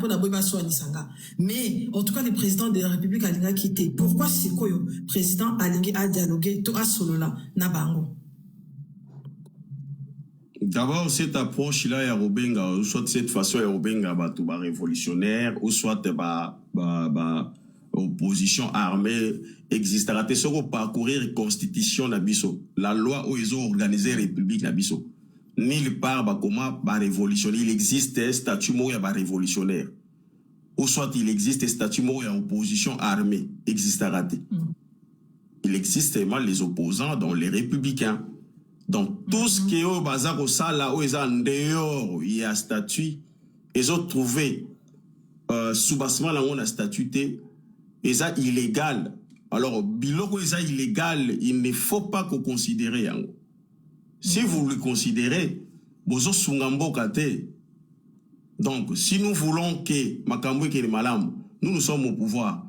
pour la boba so anisanga. Mais en tout cas, le président de la République a quitté. Pourquoi c'est quoi le président a dialogué tout à solo là na bango? D'abord, cette approche-là, ya Robenga, ou soit cette façon, ya Robenga, tout révolutionnaire, ou soit opposition armée existera. Te soko parcourir constitution na biso, la loi où ils ont organisé république na biso. Nulle part, comment, révolutionnaire. Il existe un statut moya révolutionnaire. Ou soit il existe un statut moya opposition armée existera. Il existe seulement les opposants, dont les républicains. Donc, tout ce qui est au bazar au sala, où ils ont en dehors, il y a statut, ils ont trouvé, sous-bassement, là, on a statuté, ils ont illégal. Alors, biloko, ils ont illégal, il ne faut pas qu'on considère, yango. Si vous le considérez, vous avez sungambo kate. Donc, si nous voulons que Makambo est malam, nous sommes au pouvoir.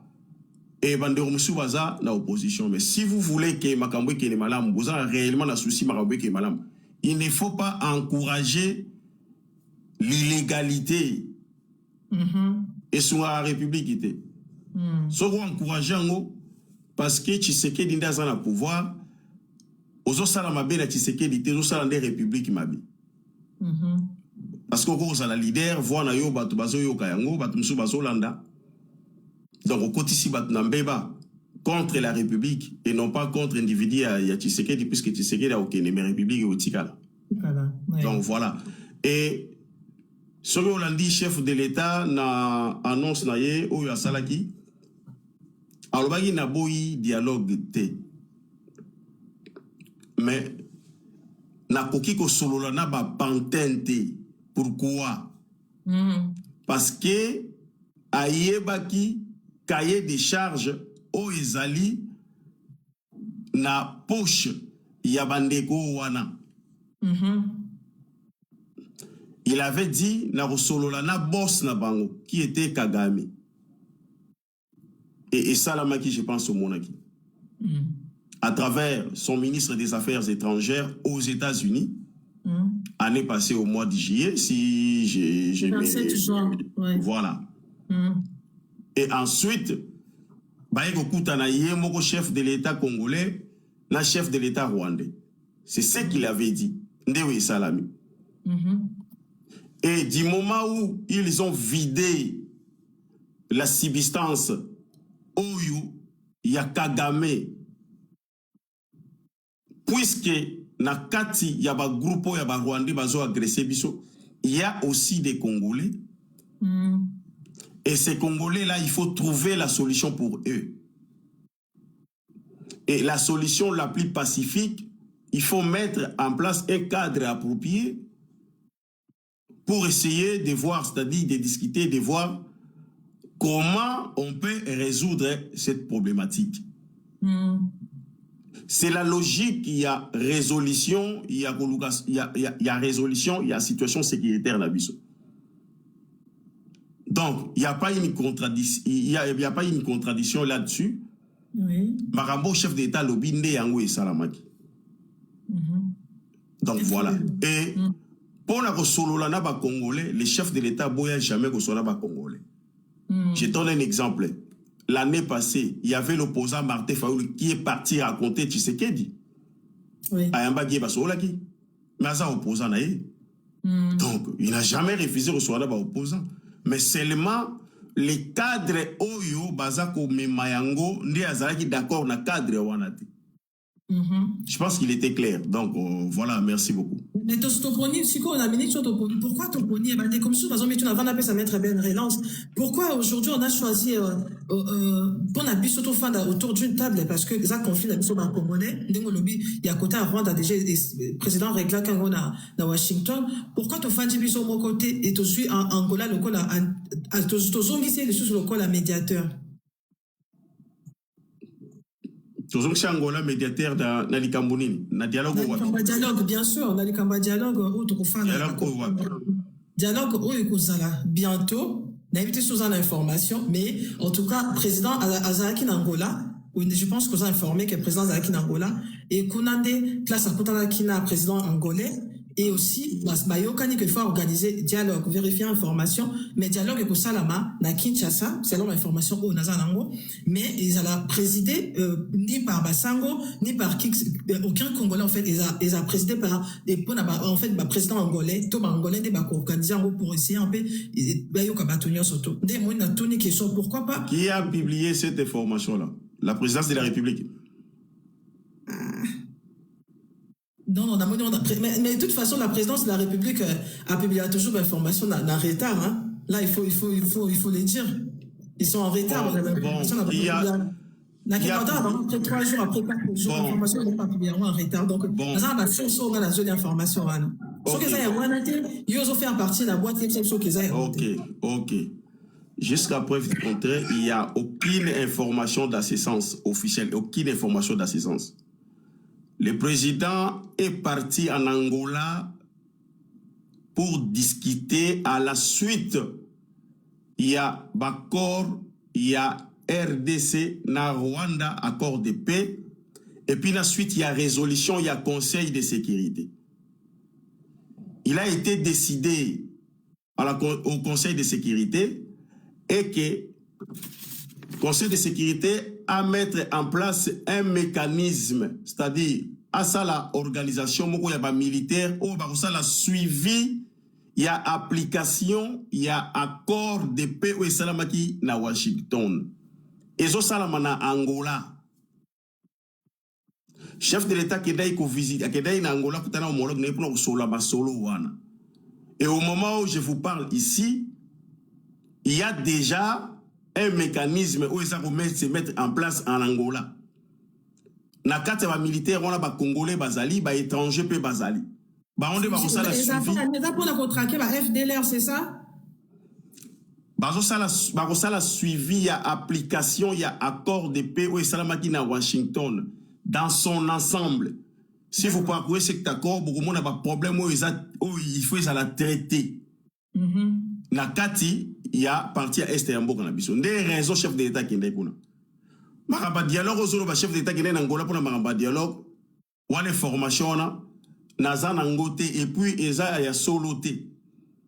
Et Bandero Moussoubaza na opposition. Mais si vous voulez que Makambo est malam, vous avez réellement la souci Makambo est malam. Il ne faut pas encourager l'illégalité. Et sur la République était. So vous encouragez parce que Tshisekedi n'a pas le pouvoir. Ozo sala mabe la Tshisekedi te, ozo sala des républiques mabe. Parce qu'on a la leader, voit na yo batu bazo yo kayango, batu msu bazo landa. Donc au côté ici batu nambeba contre la République et non pas contre individu ya Tshisekedi, puisque Tshisekedi a aucune mais République est au Tikala. Donc voilà. Et celui Hollandi, chef de l'État, na annonce na ye, ou ya salaki. Alors bagi na boyi dialogue te. Mais na koki ko solo na ba pantente. Pourquoi? Parce que ayebaki cahier des charges o ezali na poche ya bandeko wana. Il avait dit na solo na boss na bango qui était Kagame. Et Salamaki, je pense au Monaki. À travers son ministre des Affaires étrangères aux États-Unis, année passée au mois de juillet, si j'ai voilà. Et ensuite, Baïgo Koutanaye, mon chef de l'État congolais, la chef de l'État rwandais. C'est ce qu'il avait dit. Ndewe Salami. Et du moment où ils ont vidé la substance Oyo, il y a Kagame. Puisque na kati ya ba groupe ya ba Rwandais bazo agressé biso, il y a aussi des Congolais. Et ces Congolais là, il faut trouver la solution pour eux. Et la solution la plus pacifique, il faut mettre en place un cadre approprié pour essayer de voir, c'est-à-dire de discuter, de voir comment on peut résoudre cette problématique. C'est la logique, il y a résolution, il y a résolution, il y a situation sécuritaire la biso. Donc, il n'y a pas une contradiction, il y a pas une contradiction là-dessus. Marambo, chef d'État, Lobinde, Yango et Salamaki. Donc voilà. Et pour la Sololana ba Congolais, les chefs de l'État boya jamais que soit ba Congolais. Je donne un exemple. L'année passée, il y avait l'opposant Martin Fayoul qui est parti raconter Tshisekedi. Ayamba Gieba Solaki. Mais ça opposant naïe. Donc, il n'a jamais refusé de recevoir ba opposant. Mais seulement les cadres Oyo Bazako Memayango ndi azalaki d'accord na cadre wanati. Je pense qu'il était clair. Donc, voilà, merci beaucoup. Mais pourquoi Toponi est comme ça, parce que tu n'as pas sa mettre bien relance. Pourquoi aujourd'hui on a choisi pour la bise autour d'une table, parce que ça conflit la bise au Congolais, il y a côté à Rwanda déjà président régla quand on a dans Washington. Pourquoi tu fais bise au mon côté et tu suis en Angola le col à tu zongissé les sous le col à médiateur. Toujours que Angola médiateur dans Nalikambonini, na dialogue ou dialogue bien sûr, Nalikamba dialogue où tu confins dialogue où il kozala bientôt, n'invité sous l'information, mais en tout cas président Azaki Angola, je pense que vous avez informé que le président Azaki Angola et Konande classe à Kotala Kina président angolais Et aussi, il faut organiser dialogue, vérifier information, mais dialogue est pour Salama, na Kinshasa, selon l'information au Nazanango, mais ils ont présidé ni par Basango, ni par aucun Congolais, en fait, ils ont présidé par, en fait, président angolais, tout angolais, ils ont organisé pour essayer un peu, pourquoi pas? Qui a publié cette information-là? La présidence de la République. Non, mais de toute façon, la présidence de la République a publié toujours l'information en retard. Hein. Là, il faut le dire. Ils sont en retard. Après 3 jours, après 4 jours, l'information n'est pas publiée en retard. Donc, ça va faire la zone d'information. Ils ont fait partie de la boîte. Ok. Jusqu'à preuve du contraire, il n'y a aucune information d'assistance officielle, aucune information d'assistance. Le président est parti en Angola pour discuter. À la suite, il y a Bakor, il y a RDC, na Rwanda, accord de paix. Et puis la suite, il y a résolution, il y a conseil de sécurité. Il a été décidé au conseil de sécurité et que le conseil de sécurité à mettre en place un mécanisme, c'est-à-dire à ça la organisation, il y a militaire, la suivi, il y a application, il y a accord de paix ou salamaki na Washington. Et ça salama na Angola. Chef de l'État qui est visite, qui est en Angola, qui est homologue, et au moment où je vous parle ici, il y a déjà un mécanisme où ça va se mettre en place en Angola. Na carte militaire, on a des Congolais, des étrangers, des Bazali. On a ça la suivi. Pour la contraquer, FDLR, c'est ça? Ça la suivi, il y a application, il y a accord de paix où ça la à Washington dans son ensemble. Si vous parcourez cet accord, beaucoup de monde a pas problème où il faut la traiter. Na kati, il y a parti à Est et Ambo Canabiso. Des raisons chef de l'État qui est là. Maraba dialogue aux autres chef de l'État qui est en Angola pour maraba dialogue. Ou les formations na nangote et puis eza ya soloté.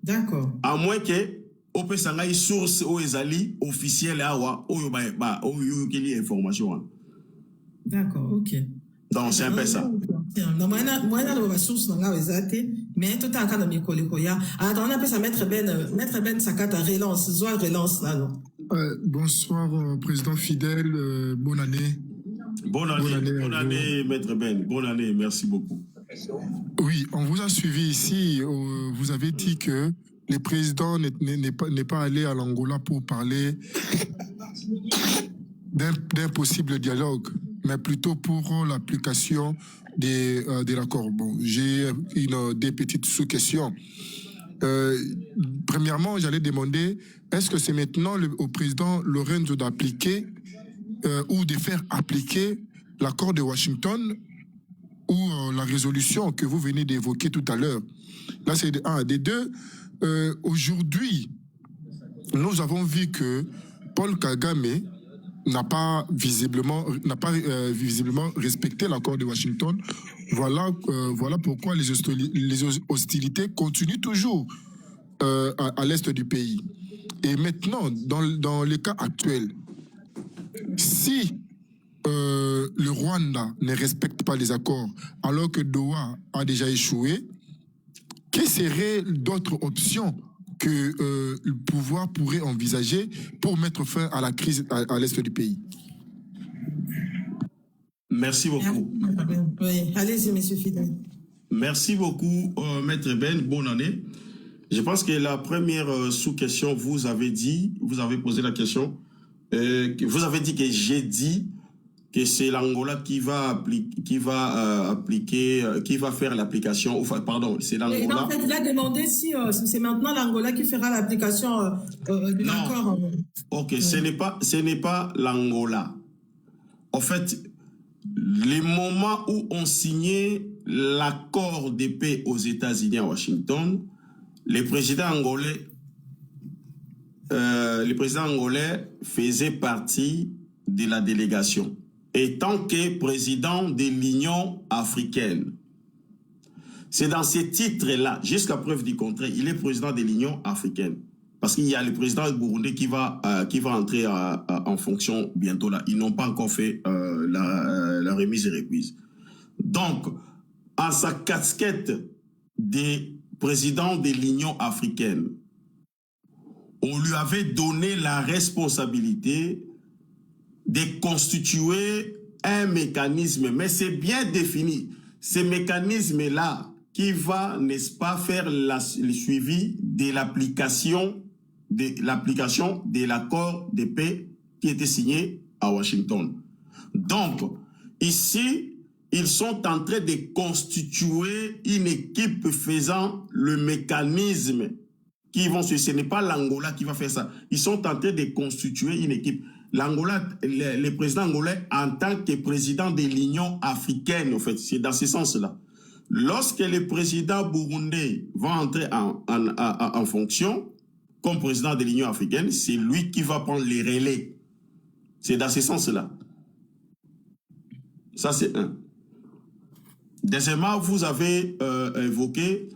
D'accord. À moins que on peut s'engager source aux ezali officielle awa oyo ba oyo qui li information. D'accord, OK. Donc c'est un peu ça. Moi na source nga ezate mais tout en cas de mikoleko ya on appelle ça maître Ben Sakata relance là. Bonsoir président fidèle, bonne année. Bonne année maître Ben, bonne année, merci beaucoup. Oui, on vous a suivi ici, vous avez dit que le président n'est pas allé à l'Angola pour parler d'un possible dialogue, mais plutôt pour l'application de l'accord. Bon, j'ai des petites sous-questions. Premièrement, j'allais demander, est-ce que c'est maintenant au président Lorenzo d'appliquer ou de faire appliquer l'accord de Washington ou la résolution que vous venez d'évoquer tout à l'heure? Là, c'est un. Des deux, aujourd'hui, nous avons vu que Paul Kagame n'a pas visiblement respecté l'accord de Washington. Voilà pourquoi les hostilités continuent toujours à l'est du pays. Et maintenant, dans le cas actuel, si le Rwanda ne respecte pas les accords, alors que Doha a déjà échoué, quelles seraient d'autres options que le pouvoir pourrait envisager pour mettre fin à la crise à l'est du pays? Merci beaucoup. Oui, allez-y, monsieur Fidel. Merci beaucoup, maître Ben, bonne année. Je pense que la première sous-question, vous avez posé la question, vous avez dit que j'ai dit que c'est l'Angola qui va faire l'application, enfin, pardon, c'est l'Angola. En fait, il a demandé si c'est maintenant l'Angola qui fera l'application de l'accord. Ok, ce n'est pas l'Angola. En fait, les moments où on signait l'accord de paix aux États-Unis à Washington, le président angolais faisait partie de la délégation. Et tant que président de l'Union africaine. C'est dans ces titres-là, jusqu'à preuve du contraire, il est président de l'Union africaine. Parce qu'il y a le président burundais qui va entrer en fonction bientôt là. Ils n'ont pas encore fait la remise et reprise. Donc, en sa casquette de président de l'Union africaine, on lui avait donné la responsabilité de constituer un mécanisme, mais c'est bien défini. Ce mécanisme-là qui va, n'est-ce pas, faire le suivi de l'application de l'accord de paix qui était signé à Washington. Donc, ici, ils sont en train de constituer une équipe faisant le mécanisme qui vont se... Ce n'est pas l'Angola qui va faire ça. Ils sont en train de constituer une équipe. L'Angola, le président angolais, en tant que président de l'Union africaine, en fait, c'est dans ce sens-là. Lorsque le président burundais va entrer en fonction, comme président de l'Union africaine, c'est lui qui va prendre les relais. C'est dans ce sens-là. Ça, c'est un. Deuxièmement, vous avez évoqué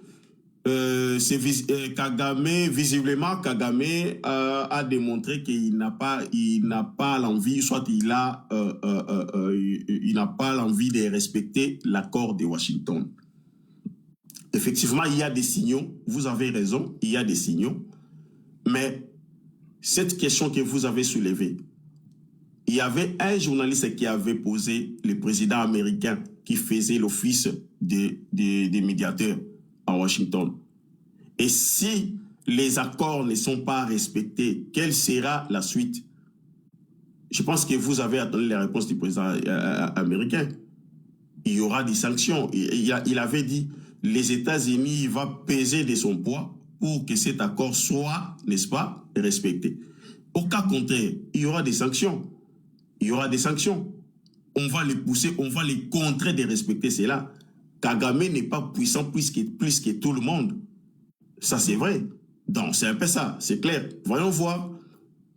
Kagame, visiblement Kagame a démontré qu'il n'a pas l'envie, soit il n'a pas l'envie de respecter l'accord de Washington. Effectivement, il y a des signaux, vous avez raison, il y a des signaux, mais cette question que vous avez soulevée, il y avait un journaliste qui avait posé le président américain qui faisait l'office des médiateurs à Washington. Et si les accords ne sont pas respectés, quelle sera la suite? Je pense que vous avez attendu la réponse du président américain. Il y aura des sanctions. Il avait dit, les États-Unis vont peser de son poids pour que cet accord soit, n'est-ce pas, respecté. Au cas contraire, il y aura des sanctions. Il y aura des sanctions. On va les pousser, on va les contrer de respecter cela. Kagame n'est pas puissant plus que tout le monde. Ça, c'est vrai. Donc, c'est un peu ça, c'est clair. Voyons voir.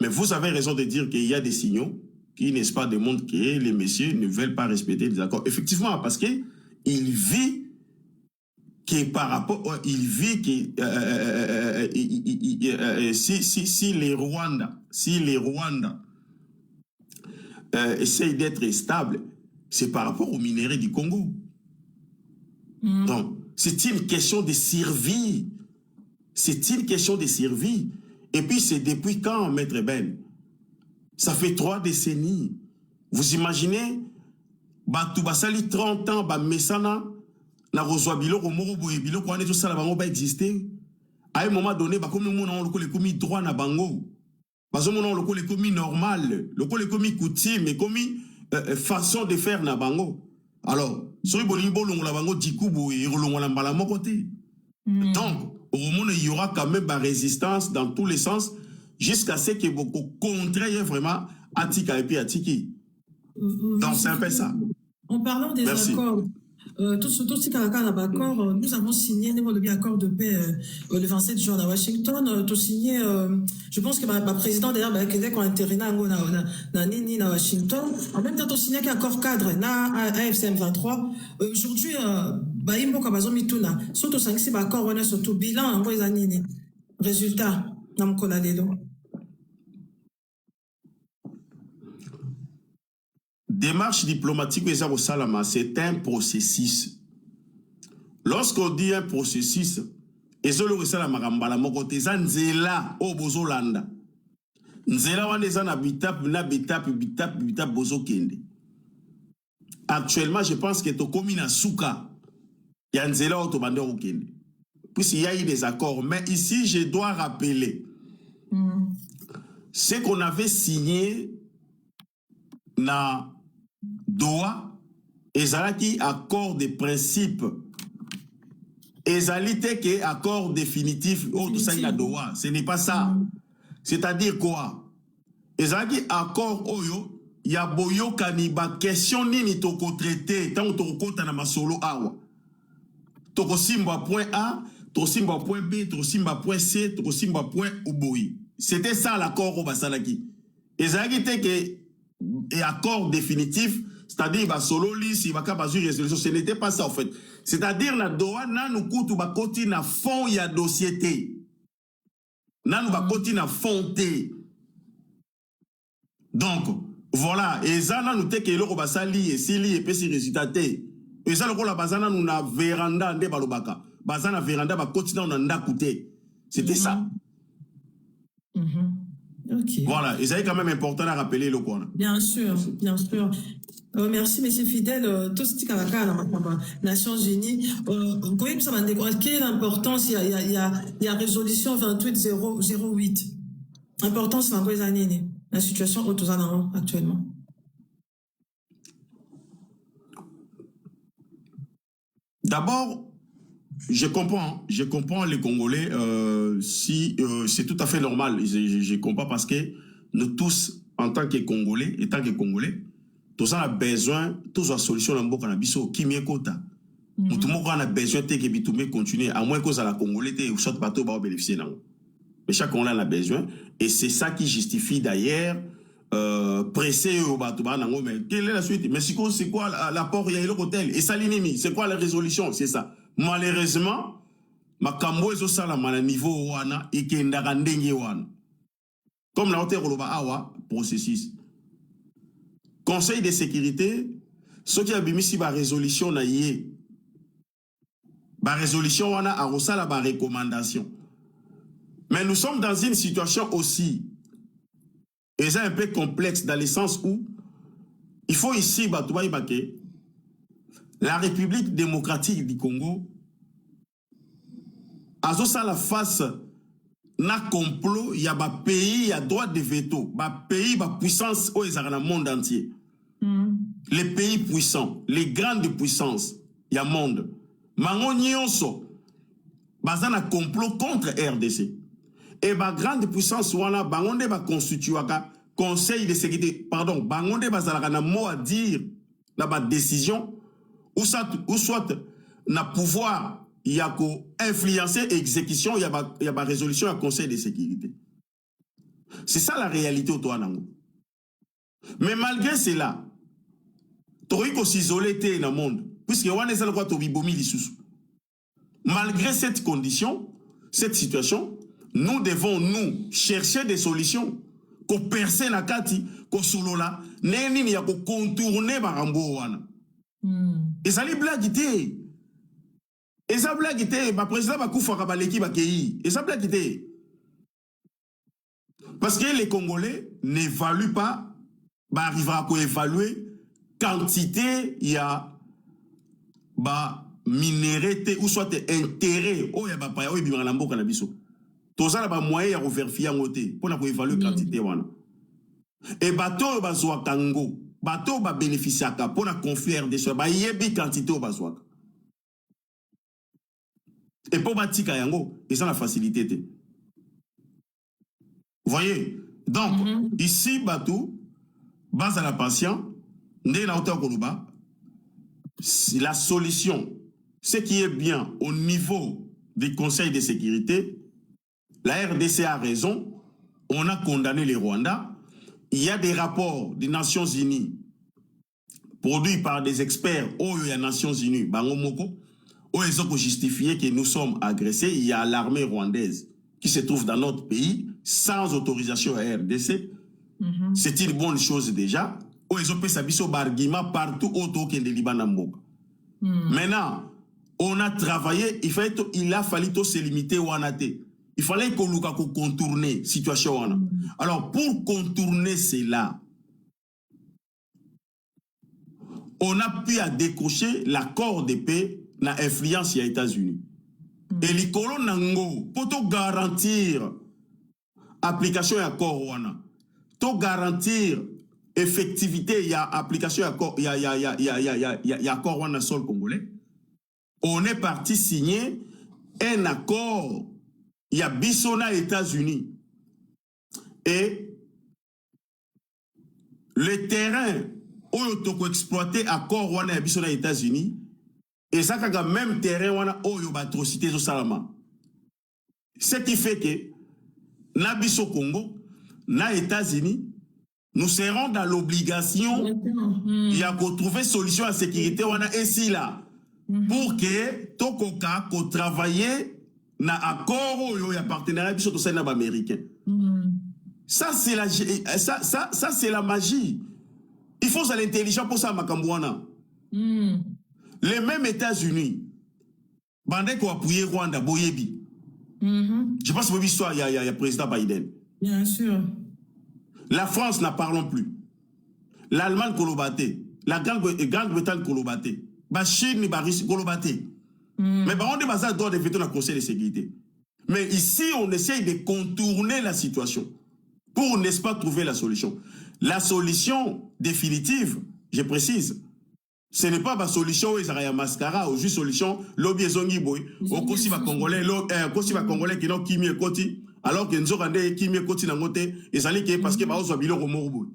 Mais vous avez raison de dire qu'il y a des signaux qui, n'est-ce pas, démontrent que les messieurs ne veulent pas respecter les accords. Effectivement, parce qu'il vit que par rapport... Il vit que... si les Rwandais essayent d'être stables, c'est par rapport aux minéraux du Congo. Donc, c'est une question de survie. C'est une question de survie. Et puis, c'est depuis quand, Maître Ben? Ça fait 3 décennies. Vous imaginez, Batou Basali 30 ans, Mesana, na reçoit biloko moko boye biloko wana tout ça la bango ba exister. À un moment donné, comme nous on le commis droit na bango. Parce que on le commis normal, le commis coutume, et commis façon de faire na bango. Alors, sur Bolimbo, on la bango dikubu et on la mbala côté. Donc, au moment où il y aura quand même la résistance dans tous les sens, jusqu'à ce que beaucoup contraire vraiment Atika et puis Atiki. Donc, c'est un peu ça. En parlant des accords, tout ce accord, nous avons signé le accord de paix le 27 juin à Washington. Tout signé, je pense que ma président d'ailleurs, Québec, a intériné à Washington. En même temps, tout signé un accord cadre à AFCM 23. Aujourd'hui, Baïmbo Kabazomi Tuna, surtout 5-6 accords, on a surtout bilan, en résultat, dans le démarche diplomatique, c'est un processus. Lorsqu'on dit un processus, actuellement, je pense que Tokomi na Souka, il y a Nzela Otobande Okende. Puisqu'il y a eu des accords. Mais ici, je dois rappeler ce qu'on avait signé na Doha, ezalaki accord de principe. Ezalité que accord définitif. Oh, tout ça, il y a Doha. Ce n'est pas ça. C'est-à-dire quoi? Ezalaki accord oyo, il y a boyo kaniba question nini toko traité, tant toko na masolo awa. Toko simba point A, toko simba point B, toko simba point C, toko simba point Uboyi. C'était ça l'accord au Basalaki. Ezalaki que et accord définitif, c'est-à-dire bah solo liste il va pas passer résolution, ce n'était pas ça en fait. C'est-à-dire na doa na nous kutu ba koti na fond ya dossier. Na nous ba koti na fond té. Donc voilà, et ça na nous te ke loko ba sali et sili et pesi résultat té. Et ça loko la bazana nous na véranda nde balobaka. Bazana véranda ba koti na nda kuté. C'était ça. Okay. Voilà, et c'est quand même important à rappeler le coin. Bien sûr, bien sûr. Merci, monsieur Fidèle. Tout ce qui est à la Nations Unies. Quelle est l'importance? Il y a résolution 28008. Importance dans les années, la situation au Tozanaro actuellement. D'abord, je comprends les Congolais, si c'est tout à fait normal. Je comprends parce que nous tous, en tant que Congolais, tous on a besoin, tous la solution dans beaucoup nabiso qui m'y kota. Tout le monde a besoin de que bitume continue, à moins que ça la Congolais ou soit bateau va bénéficier non. Mais chaque Congolais a besoin et c'est ça qui justifie d'ailleurs pressé au bateau nango. Mais quelle est la suite? Mais c'est quoi l'apport? Il y a le hôtel et ça l'inimi. C'est quoi la résolution? C'est ça. Malheureusement, makambo ezo sala na niveau wana ikendaka ndenge wana. Comme la hôtel Roloba awa processus. Conseil de sécurité, ce qui a bimisi ba résolution na yé. Ba résolution wana a rosala ba recommandation. Mais nous sommes dans une situation aussi et c'est un peu complexe dans le sens où il faut ici batouba ibake. La République démocratique du Congo a ça la face na complot, il y a un pays, il y a droit de veto, un pays, une puissance où ils sont dans le monde entier. Les pays puissants, les grandes puissances, il y a monde. Mango nyonso, bazana complot contre RDC. Et ba grande puissance wana bangonde ba constituaka conseil de sécurité, pardon, bangonde bazalaka na mot à dire na ba décision ou soit na pouvoir il y a ko influencer exécution il y a ba résolution à conseil de sécurité. C'est ça la réalité au toi nango. Mais malgré cela, toi il faut s'isoler dans le monde puisque wana ça quoi to bibomi lisusu. Malgré cette condition, cette situation, nous devons nous chercher des solutions ko percer na kati ko solola neni ya ko contourner barambo wana. Et ça les blagues étaient. Et ça blague était, ma président va couper Kabaleki Bakei. Et ça blague était. Parce que les Congolais n'évaluent pas, bah arrivera à évaluer quantité il y a bah minéralité ou soit intérêt oh ya ba pa oh bimana na mboka na biso. Tout ça là ba moyen ya vérifier en côté pour na évaluer quantité wana. Et bateau bazwa kango, bateau ba bénéficier ka pour na confier RDC ba yebi quantité au bazwa. Et pour batika yango, et ça la facilité. Vous voyez? Donc, ici, bateau, base à la patient, né la hauteur Koluba, la solution, ce qui est bien au niveau des conseils de sécurité, la RDC a raison, on a condamné les Rwandais, il y a des rapports des Nations Unies produits par des experts aux Nations Unies, Bango Moko, où ils ont justifié que nous sommes agressés. Il y a l'armée rwandaise qui se trouve dans notre pays sans autorisation à RDC. C'est une bonne chose déjà. Où ils ont fait sa biso barguima partout autour qu'il y a des Libanais. Maintenant, on a travaillé, il a fallu se limiter au Wanate. Il fallait qu'on contourner la situation. Alors, pour contourner cela, on a pu décrocher l'accord de paix na influence des États-Unis. Et les colons nango pour te garantir application à accord wana, te garantir effectivité ya application accord ya accord wana sol congolais. On est parti signer un accord ya bisona États-Unis et le terrain où on exploiter accord wana ya bisona États-Unis. Et ça, quand même terrain, on a eu atrocité au Salama. Ce qui fait que, na biso Congo, na États-Unis, nous serons dans l'obligation il y a qu'on trouver solution à sécurité on a ici là pour que tokoka ko travailler na accord yo ya partenariat biso to ça na américain. Ça c'est la ça c'est la magie. Il faut ça l'intelligence pour ça makambouana. Les mêmes États-Unis bandé ko appuyer Rwanda boyebi. Je pense que l'histoire il y a président Biden. Bien sûr. La France n'en parlons plus. L'Allemagne colobaté. La Grande-Bretagne colobaté. La Chine et Russie colobaté. Mais on est basé dans le Conseil de sécurité. Mais ici, on essaye de contourner la situation pour, n'est-ce pas, trouver la solution. La solution définitive, je précise, ce n'est pas ma solution où il y a mascara ou juste solution lobby zongi boy au kosi va congolais qui n'ont kimi koti alors que nous avons kimi koti na ngote et ça que parce que ba ozo bilo ko morbo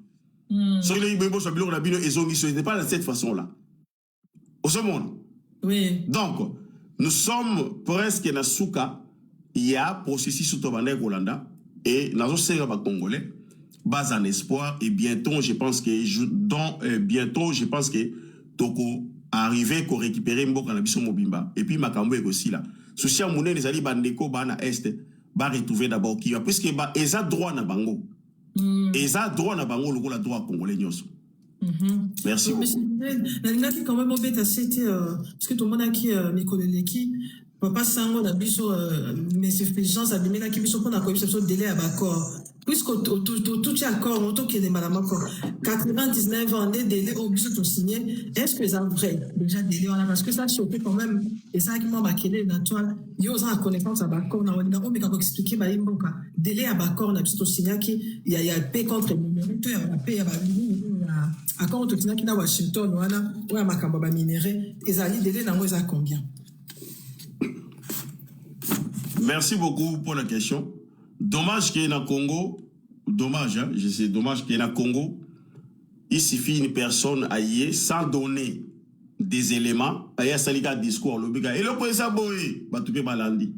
so il y a bo so bilo na bino et zongi ce n'est pas de cette façon là au ce monde. Oui. Donc nous sommes presque na souka il y a processus sur Tobanda Rolanda et nazo sera ba congolais base en espoir et bientôt je pense que toko arriver ko récupérer mboka na biso mobimba et puis makambo aussi là souci amune les ali bandeko bana est ba retrouver d'abord qui puisque ba eza droit na bango eza droit na bango le droit congolais nyonso. Merci beaucoup. Na qui quand même obeta c'était parce que tout le monde a qui mikoleleki papa sango na biso mais suffisance a bimela ki biso pona ko biso délai à accord puisque tout accord auto qui est madame encore 99 ans des délais au biso tout signé est-ce que ça vrai déjà délai voilà parce que ça choqué quand même et ça qui m'a marqué na toile yo za connaissance à accord na on me ka expliquer ba imboka délai à accord na biso signé qui il y a paix contre minéraux ya paix ya accord tout signé qui na Washington wana ouais makambo ba minéraux ezali délai na ngoza combien? Merci beaucoup pour la question. Dommage qu'il y ait dans Congo, dommage, hein, je sais, dommage qu'il y ait dans Congo, il suffit une personne à y sans donner des éléments, à y a discours, le biga. Et le président Boye, va tout balandi.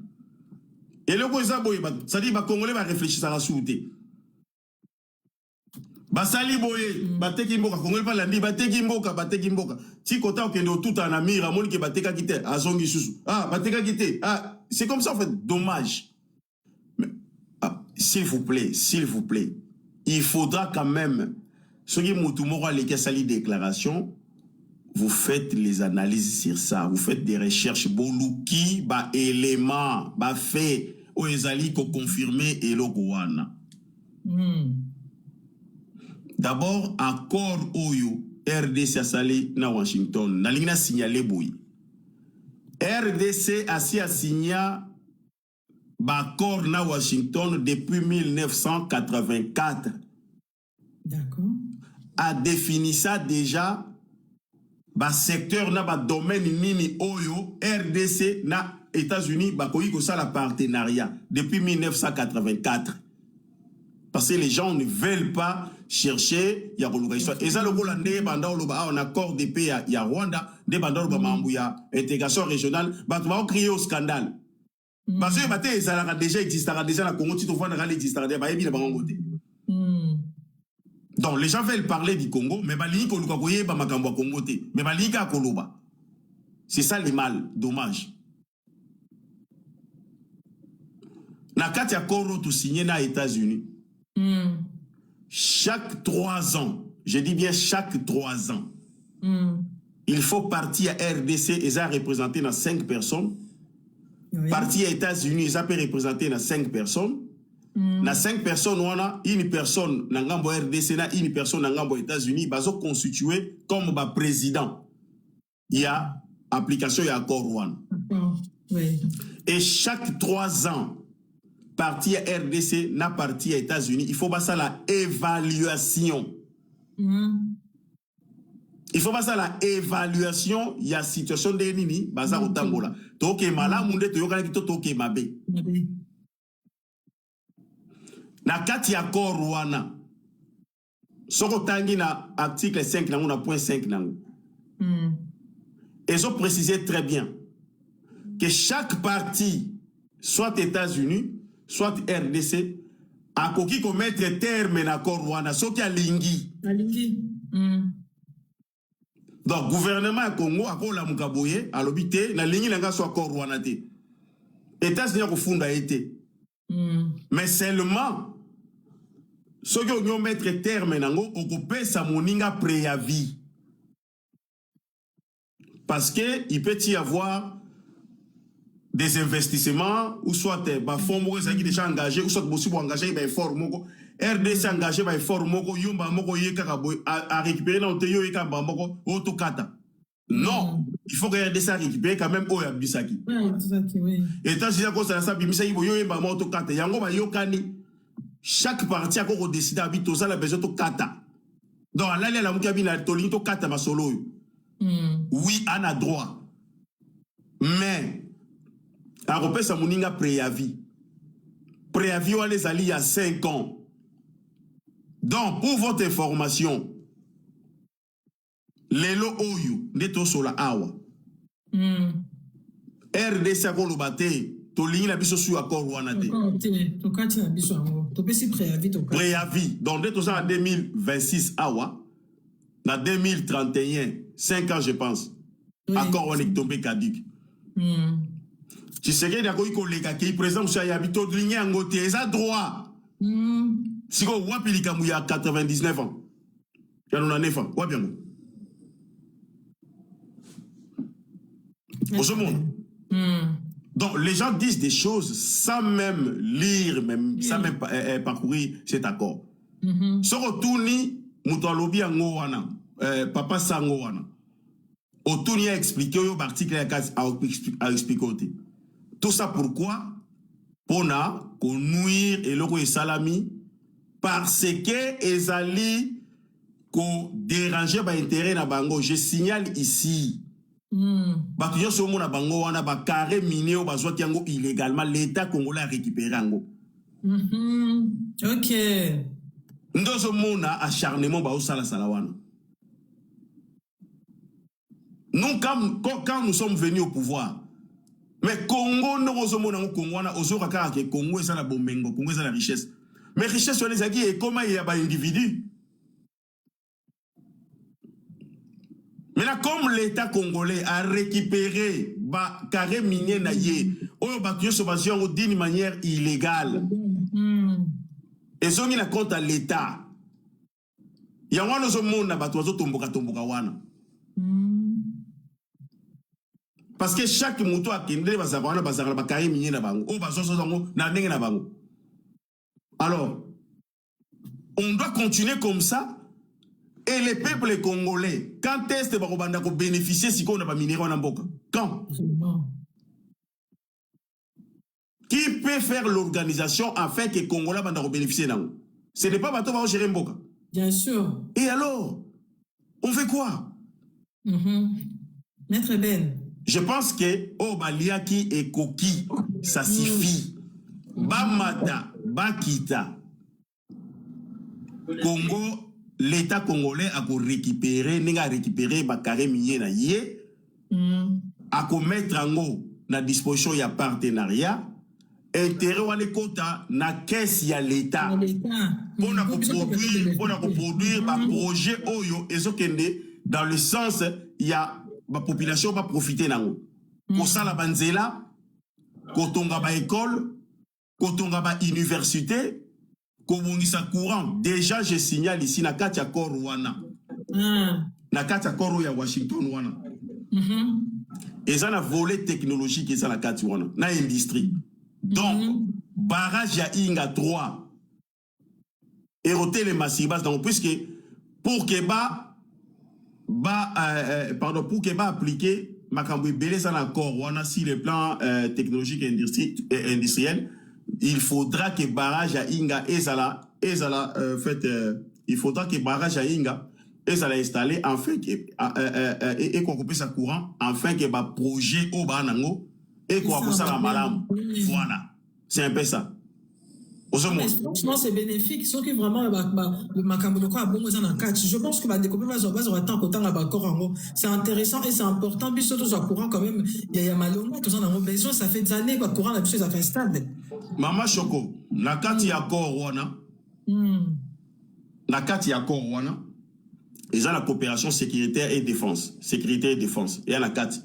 Et le président Boye, ça dit, les Congolais va réfléchir à la souté. Basali Boye, bateki mboka, Congolais balandi, bateki mboka. Si kota okendo tout en ami, Ramon qui bateka kite, azongi susu. Ah, bateka kite. Ah, c'est comme ça en fait, dommage. Mais, s'il vous plaît, il faudra quand même, ce qui moutoumora les sali déclaration, vous faites les analyses sur ça, vous faites des recherches, boluki, ba éléments, ba fait, ou ezali ko confirmer et lo gowana. D'abord, accord Oyo, RDC a sali na Washington, na lingna signalé boui. RDC a signé l'accord na Washington depuis 1984. D'accord. A défini ça déjà, ba secteur na ba domaine nini Oyo, RDC na États-Unis, ba koyi ko ça la partenariat depuis 1984. Parce que les gens ne veulent pas chercher ya kolukaiso. Et ça le Hollandais banda on accord de paix ya Rwanda, de banda mambu ya intégration régionale, ba tu vas créer au scandale. Parce que baté ça déjà existera déjà la Congo, tu te vois dans l'existera ba yebi na bango te. Donc les gens veulent parler du Congo, mais bali ko luka koye ba makambo Congo te, mais bali ka koloba. C'est ça le mal, dommage. Na kati ya Koro tout signé na États-Unis. Chaque 3 ans, je dis bien chaque 3 ans, il faut partir à RDC et ça représenter dans 5 personnes. Oui. Partir aux États-Unis, ça peut représenter dans 5 personnes. Dans 5 personnes, on a une personne dans Gambo RDC, une personne dans Gambo États-Unis, ils sont constitués comme président. Il y a application, il y a accord Rwanda. Oui. Et chaque 3 ans, parti à RDC, na parti à États-Unis, il faut passer la évaluation. Il faut passer la évaluation, il y a situation de nini, bazar au tambola. Toke mala munde to yoka ki toke mabe. Na kati ya Rwanda. Soko tangi na article 5 nango na point 5 nango. Ils ont précisé très bien que chaque parti, soit États-Unis, soit RDC, akoki ko mettre terme na accord wana soki alingi. Donc gouvernement ya Congo akola mukaboye alobite na lingi nanga so accord wana te. États-Unis ko funda été. Mais seulement soki on mettre terme nango okopesa moninga préavis. Parce que il peut y avoir des investissements ou soit ba fonds moko qui déjà engagé ou soit possible engagé ba effort moko RDC engagé ba effort moko yomba moko yeka à récupérer dans teyo yeka ba moko autokata. Non, il faut que RDC récupère quand même oya bisaki. Oui. Et tant si ça ça bimisa yibo yo yemba autokata yango ba yokani chaque parti a ko décider habito ça la besoin to kata. Donc là la mukabi na toli to kata ba solo. Oui, on a droit. Mais a repesa moninga préavis. Préavis ou les alliés il y a 5 ans. Donc, pour votre information, lelo oyo, neto sola awa. RDC a kolobate, to lingi na biso su accord wana te. To kati na biso ango. To pesi préavis to kati. Préavis. Donc, neto ça en 2026 awa. Na 2031, 5 ans je pense. Oui. Accord on est tombé caduc. Tu sais que d'accord, il qui présente sur Yabito de ligne en côté, ça droit. Si on voit qu'il y a 99 ans, il y a 9 ans, quoi bien. Au monde. Donc les gens disent des choses sans même lire, même sans même parcourir cet accord. Ce retourni, Moutalobi en wana, Papa Sango wana. Autour a expliqué au article à expliquer. Tout ça pourquoi? Pour qu'on nuire et le salami parce que ezali qu'on déranger ba intérêt na bango. Je signale ici. Batu yo somo na bango wana ba carré minier ou bazwa tiango illégalement l'État congolais a récupéré ango. OK. Ndozo mona acharnement ba osala salawana. Nous quand nous sommes venus au pouvoir. Mais Congo, nous avons Congo, Congo est la bomengo, Congo est la richesse. Mais richesse sur les acquis et comment il y a des individus. Maintenant, comme l'État congolais a récupéré carré minier naïe, on a d'une manière illégale. Et ça, on a compte à l'État. Il y a un autre monde qui a wana. Parce que chaque moto a kindé va savoir na bazar ba kaye minier na bango o bazo zongo na ndenge na bango. Alors on doit continuer comme ça et les peuples congolais quand est-ce que ba banda ko bénéficier si qu'on a pas minéraux na mboka quand qui peut faire l'organisation afin que Congolais banda ko bénéficier nango? Ce n'est pas bato ba gérer mboka. Bien sûr. Et alors on fait quoi? Maître Ben. Je pense que Obaliaki et Koki, ça suffit. Bamata, Bakita. Congo, l'État congolais a récupéré Bakare minier na yé, a mettre en na disposition ya partenariat, intérêt ou les quotas na caisse ya l'État. On a produire un projet oyo et dans le sens il y a la population va profiter nango. Ko sala banzela, ko tonga ba école, ko tonga ba université, ko bongisa courant. Déjà je signale ici na kati ya Rwanda. Na kati ya Koro ya Washington wana. Et ça na volet technologique et ça na kati wana, na industrie. Donc barrage ya Inga 3 et roter les massibas donc puisque pour que pour que appliquer Makamboui Belé ça l'accord on a si les plans technologiques et industriels il faudra que barrage à Inga et il faudra que barrage à Inga et ça l'a installé afin que et qu'on coupe sa courant afin que ba projet au banango et qu'on a ça la malam voilà c'est un peu ça. Franchement, c'est bénéfique. Sauf que vraiment, je pense que ma découverte c'est intéressant et c'est important. Puis surtout, au courant quand même, il y a malheureusement, ça fait des années que le courant a fait stable. Maman Choco, na kati ya accord wana na kati ya accord wana ils ont la coopération sécuritaire et défense et à la kati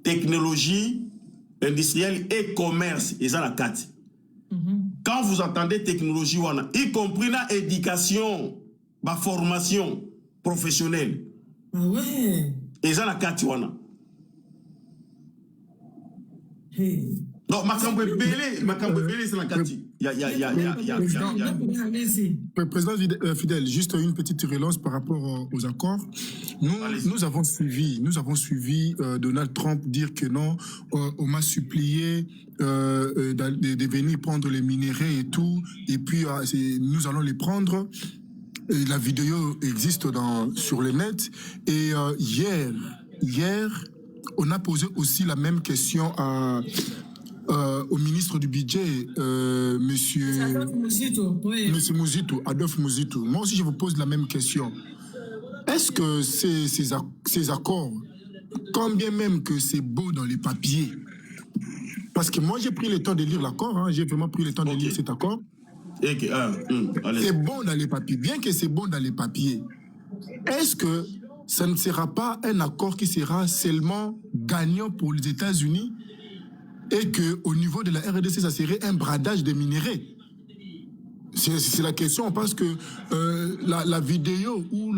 technologie industrielle et commerce ils ont la kati quand vous entendez technologie wana y compris la éducation la formation professionnelle ah ouais ils ont la kati wana hey. Non, makambo belé c'est la kati. Président Fidèle, juste une petite relance par rapport aux accords. Nous avons suivi Donald Trump dire que non, on m'a supplié de venir prendre les minéraux et tout, et puis nous allons les prendre. Et la vidéo existe sur le net. Et hier, on a posé aussi la même question au ministre du budget, monsieur Muzito, Adolphe Muzito. Moi aussi, je vous pose la même question. Est-ce que ces accords, quand bien même que c'est beau dans les papiers, parce que moi, j'ai pris le temps de lire l'accord, hein, j'ai vraiment pris le temps de lire cet accord. C'est bon dans les papiers. Bien que c'est bon dans les papiers, est-ce que ça ne sera pas un accord qui sera seulement gagnant pour les États-Unis et qu'au niveau de la RDC, ça serait un bradage de minéraux? C'est la question, parce que la vidéo ou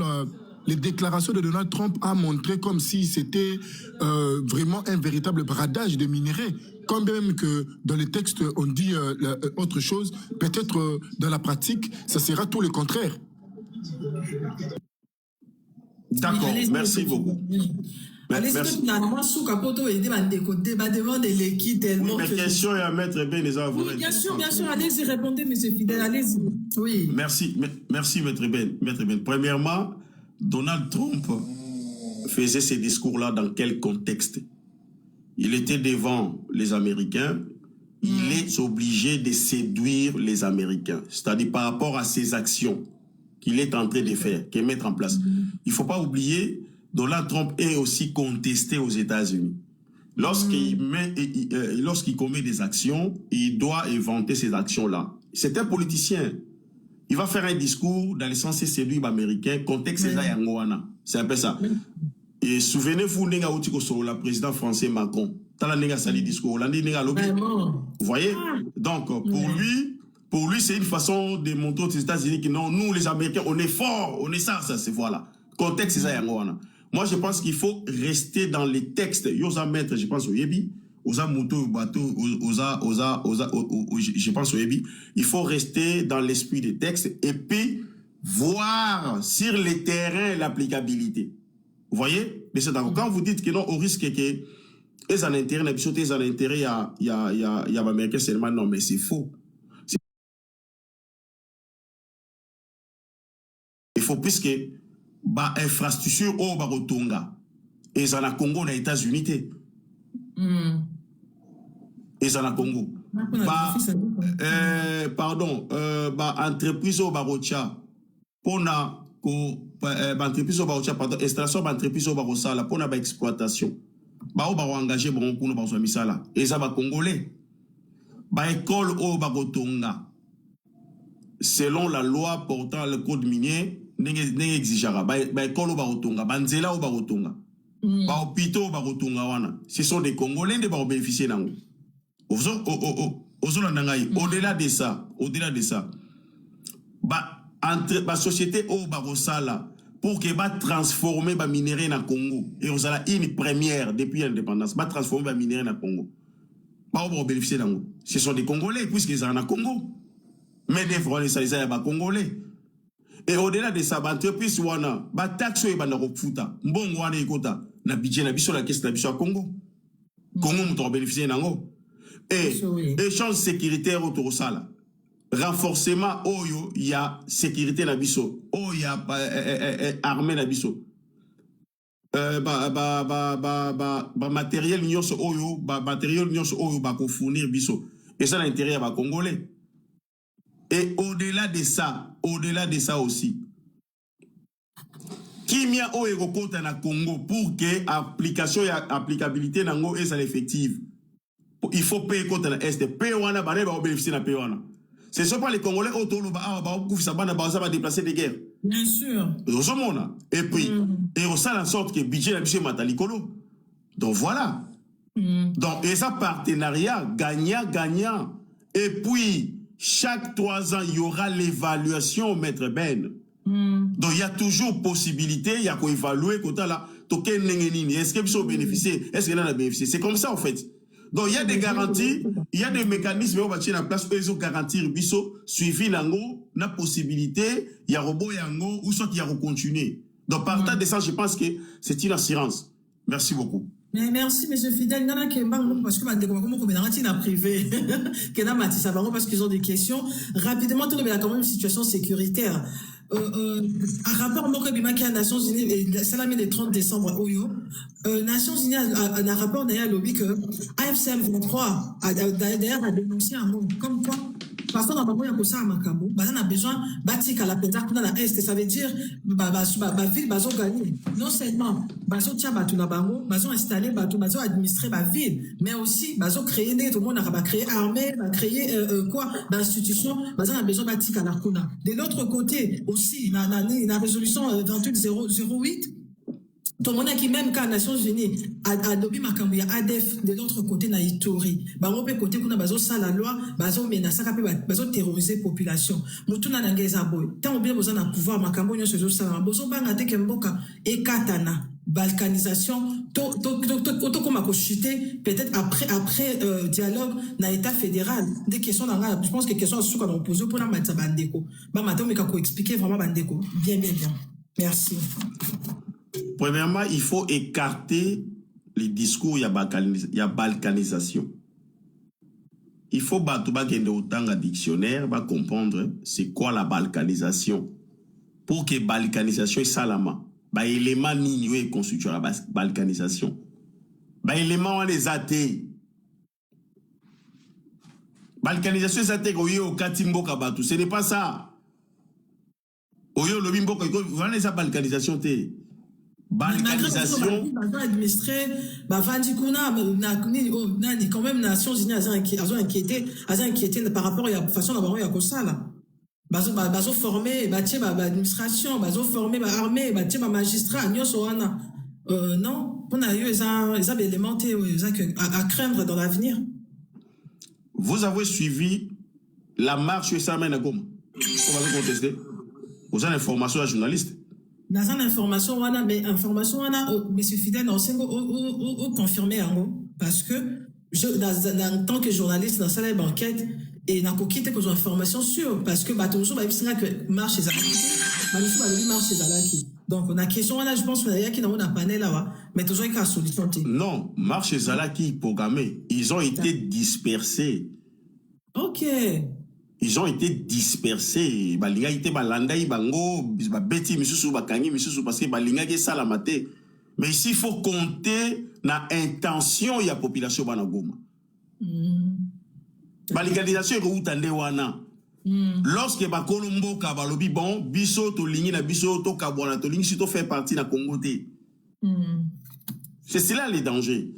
les déclarations de Donald Trump a montré comme si c'était vraiment un véritable bradage de minéraux. Quand même que dans les textes, on dit autre chose, peut-être dans la pratique, ça sera tout le contraire. D'accord, merci beaucoup. Allez, c'est finalement sous capoto et devant de l'équipe tellement. Mais question à mettre bien les avocats. Oui, bien sûr, allez-y, répondez, monsieur Fidèle, allez-y. Oui. Merci, maître Ben. Premièrement, Donald Trump faisait ces discours-là dans quel contexte? Il était devant les Américains, il est obligé de séduire les Américains, c'est-à-dire par rapport à ses actions qu'il est en train de faire, qu'il met en place. Il ne faut pas oublier, Donald Trump est aussi contesté aux États-Unis. Lorsqu'il commet des actions, il doit inventer ces actions-là. C'est un politicien. Il va faire un discours dans le sens de séduire les Américains, contexte c'est un peu ça. Et souvenez-vous, la président français Macron, discours, vous voyez? Donc, pour lui, c'est une façon de montrer aux États-Unis que non, nous, les Américains, on est forts, on est ça, c'est voilà. Contexte, c'est ça, moi, je pense qu'il faut rester dans les textes. Yosa mettre, je pense au Yebi, Osa Moto, bateau, je pense au Yebi. Il faut rester dans l'esprit des textes et puis voir sur les terrains l'applicabilité. Vous voyez? Mais c'est d'accord. Quand vous dites que non, au risque que ils en intérêt, ils en intérêt, il y a Américain seulement, non, mais c'est faux. Il faut plus que ba infrastructure au Barotonga et ça na Congo na États-Unis et ça na Congo entreprise au Barocha pona ko entreprise au Barocha pardon installation entreprise au Barosala pona ba exploitation ba engager bon kuno ba misala et ça ba congolais ba école au Barotonga selon la loi portant le code minier n'est exigeara ba école ba otonga ba nzela ba otonga ba hôpitaux ba otonga wana ce sont des Congolais de ba bénéficier nango au-delà de ça ba société au ba rosala pour que ba transformer ba minerai na Congo et on a une première depuis l'indépendance ba transformer ba minerai na Congo ba bénéficier nango ce sont des Congolais puisqu'ils sont na Congo mais des fois ça ils ba Congolais. Et au-delà de ça, l'entreprise wana, ba taxe et ba na refuta. Mbongo wana ekota na budget na biso la caisse na biso à Congo. Congo m'a bénéficié nango. Et échange sécuritaire autour de ça là. Renforcement oyo il y a sécurité na biso. Oh il y a armée na biso. Matériel nyonso oyo, matériel nyonso oyo ba ko fournir biso. Et ça l'intérêt ba congolais. Et au-delà de ça aussi, Kimia o ekokota na Congo pour que application et applicabilité nango est effective. il faut payer contre l'Est. Payer wana, bah, va bénéficier de payer wana. Ce ne sont pas les Congolais autour de déplacer des guerres. Bien sûr. Et puis, et on sait en sorte que le budget est matalikolo. Donc voilà. Donc, et ça, partenariat gagnant-gagnant. Et puis, chaque 3 ans, il y aura l'évaluation, Maître Ben. Donc, il y a toujours possibilité, il y a qu'à évaluer, est-ce que vous bénéficiez, est-ce qu'il en a bénéficié. C'est comme ça, en fait. Donc, il y a des garanties, il y a des mécanismes qui vont en place, ils ont garantir, suivi l'ango, la possibilité, il y a robot yango, ou soit il y a continuer. Donc, partant de ça, je pense que c'est une assurance. Merci beaucoup. Mais merci, monsieur Fidel. Il y en a qui m'ont parce que je privé, parce qu'ils ont des questions. Rapidement, il y a quand même une situation sécuritaire. Un rapport qui a Nations Unies, ça l'a mis le 30 décembre, Nations Unies a un rapport d'ailleurs lobby que AFCM 23 d'ailleurs a dénoncé un mot. Comme quoi, parce qu'on a besoin on a besoin bâtir à la pédale dans la Est, ça veut dire, ville, gagner. Non seulement, installer, administrer la ville, mais aussi, créer, tout le monde a créé armée, créer, institution, on a besoin bâtir à la Kuna. De l'autre côté, aussi, la résolution 2808, tout le monde qui même quand les Nations Unies a lobby makambo ya ADF de l'autre côté na Ituri bango pe côté kuna bazo sala la loi bazo menacer ka pe bazo terroriser population mutuna na ngeza boy tant bien besoin na pouvoir makambo nyo sezo sala bozo banga te kemboka e katana balkanisation to comme a chuter peut-être après dialogue na état fédéral des questions je pense que questions sous qu'on a posé pour la matza bandeko ba mato me ka ko expliquer vraiment bandeko bien merci. Premièrement, il faut écarter les discours, il y a balkanisation. Il faut que autant de dictionnaire va comprendre c'est quoi la balkanisation. Pour que la balkanisation soit salama, l'élément nigno constitue la balkanisation. L'élément les athées. Balkanisation c'est athée au katimbo kabatu. Ce n'est pas ça. Oyo le bimbo voilà les balkanisation té. Balkanisation administré quand même Nations Unies ont inquiété par rapport à la façon d'avoir eu à ça là bazo formé administration bazo formé armée magistrat non on a eu des éléments à craindre dans l'avenir. Vous avez suivi la marche et ça mène à Goma. On va contester. Vous avez l'information à journaliste. Dans une information, monsieur Fidel, on confirmé parce que en tant que journaliste dans cette enquête, et n'a quitté que information sûre parce que toujours que marche chez Zalaki. Donc on a question là, je pense qu'il y a qui dans un panel là, mais toujours il y a solution. Non, marche chez Zalaki programmé, ils ont été dispersés. OK. Ils ont été dispersés. Balinga été balanda ibango, beti misusu bakangi misusu parce que balinga ke salamate. Mais ici il faut compter na intention ya population banagoma. Baligalisation est outande wana. Lorsque bakolombo ka balobi bon, biso to lingi na biso to kabwana to lingi to fait partie na Congo té. C'est cela les dangers.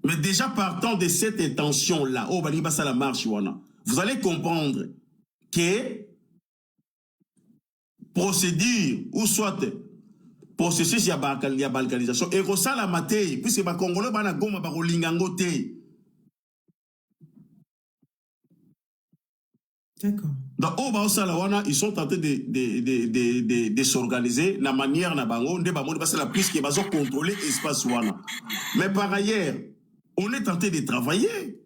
Mais déjà partant de cette intention là, oh balinga basa la marche wana. Vous allez comprendre que procédure ou soit processus ya balkanisation et ça la maté puisque ba Congolais bana goma ba rolingango té. D'accord. Donc au Baosalawana ils sont tentés de s'organiser la manière na bango nde ba monde parce la plus que bazo contrôler espace wana. Mais par ailleurs, on est tenté de travailler.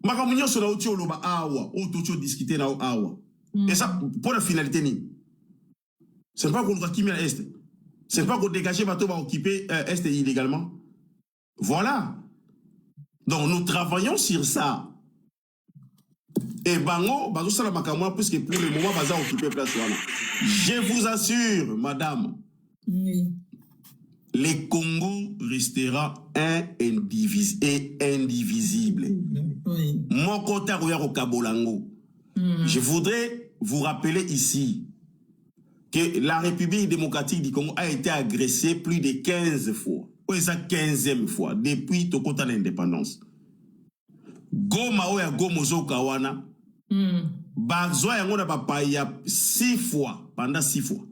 Makamunyo sur la hauteur loba awa, ou tout discuter na awa. Et ça pour la finalité ni. C'est pas qu'on doit quitter l'Est. C'est pas qu'on dégager bateau va occuper Est illégalement. Voilà. Donc nous travaillons sur ça. Et bango, bazo sala makamwa puisque pour le moment baza occuper place wana. Je vous assure, madame. Oui. Le Congo restera indivisible. Oui. Je voudrais vous rappeler ici que la République démocratique du Congo a été agressée plus de 15 fois. Ou est-ce 15e fois depuis Tokota l'indépendance. Goma oya Goma Zokawana. Bazwa yango na papa ya 6 fois, pendant 6 fois.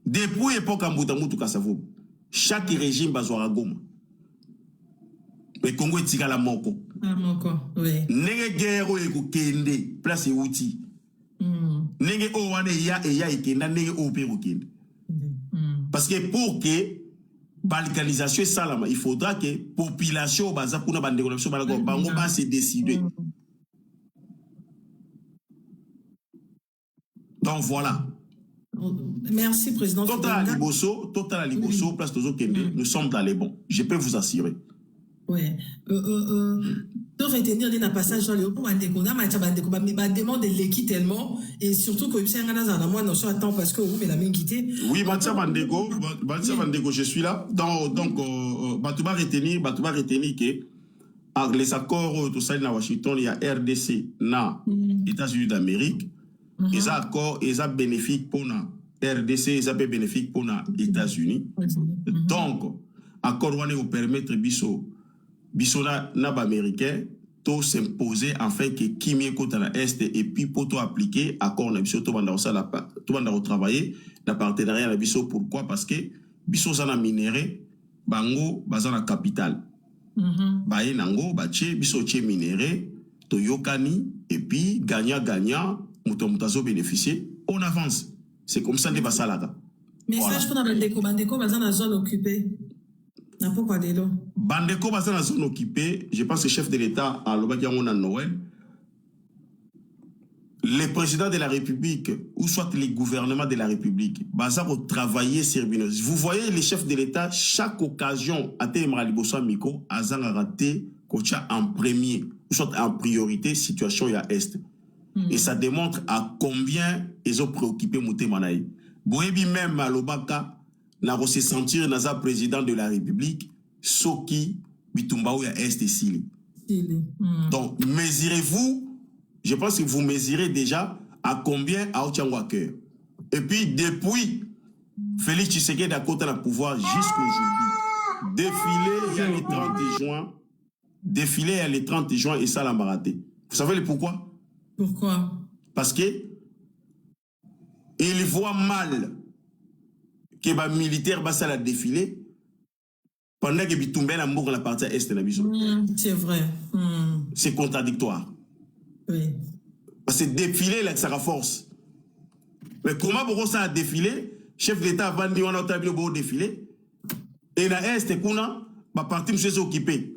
Depuis l'époque Mbuta Mutu Kasavubu, chaque régime bazwa Goma. Le Congo est tika la moko. Oui. Nenge guerre eko kende, place outil. Nenge owane ya ikenda, nenge opero kende. Parce que pour que balkanisation salama, il faudra que population baza kuna bande connexion bango ba se décider. Donc voilà. Merci président. Total Liboso, place Tozo Kende, nous sommes dans les bons. Je peux vous assurer. Oui. De retenir des passages dans les pour demande de l'équipe tellement et surtout que c'est un moi non attend parce que vous mais la main quitté. Oui, Matia Bandeko, je suis là. Donc Batouba retenir que les accords tout ça à Washington, il y a RDC na États-Unis d'Amérique. Les accords ils sont bénéfiques pour la RDC, ils sont bénéfiques pour les États-Unis. Donc accord on nous permettre Bissona nab américain to s'imposer afin que Kimi côté la est et puis pour to appliquer accord na biso to banda osala to banda travailler la partenariat na biso. Pourquoi? Parce que biso sana minéré bango bazana capital baye nango bache biso che minéré to yokani et puis gagnant mutazo bénéficier on avance. C'est comme ça de basalaka. Message pour Bandeko bazana zone occupée. Pourquoi Delo? Bandeko basa na zone occupée, je pense que le chef de l'État à l'Obakiamona Noël, les présidents de la République, ou soit les gouvernements de la République, basa pour travailler sur Binos. Vous voyez les chefs de l'État, chaque occasion, à Témra Liboso Miko, Azang a raté, Kocha en premier, ou soit en priorité, situation ya Est. Et ça démontre à combien ils ont préoccupé Mouté Manaï. Boebi même à l'Obaka, n'a pas se sentir naza président de la République, Soki, Bitumbaou ya Est et Sili. Donc, mesurez-vous, je pense que vous mesurez déjà à combien à Otiangwaker. Et puis, depuis Félix Tshisekedi à côté du pouvoir jusqu'à aujourd'hui, défilé il y a les 30 juin et ça l'a maraté. Vous savez le pourquoi? Pourquoi? Parce que il voit mal que les militaires va la défiler pendant que Bitumbe la mort la partie est de la vision. C'est vrai. C'est contradictoire. Oui. Parce que défiler là ça force. Mais comment pour ça défiler, chef d'État va dire on a établi le défilé et la est kuna ba partie monsieur occupé.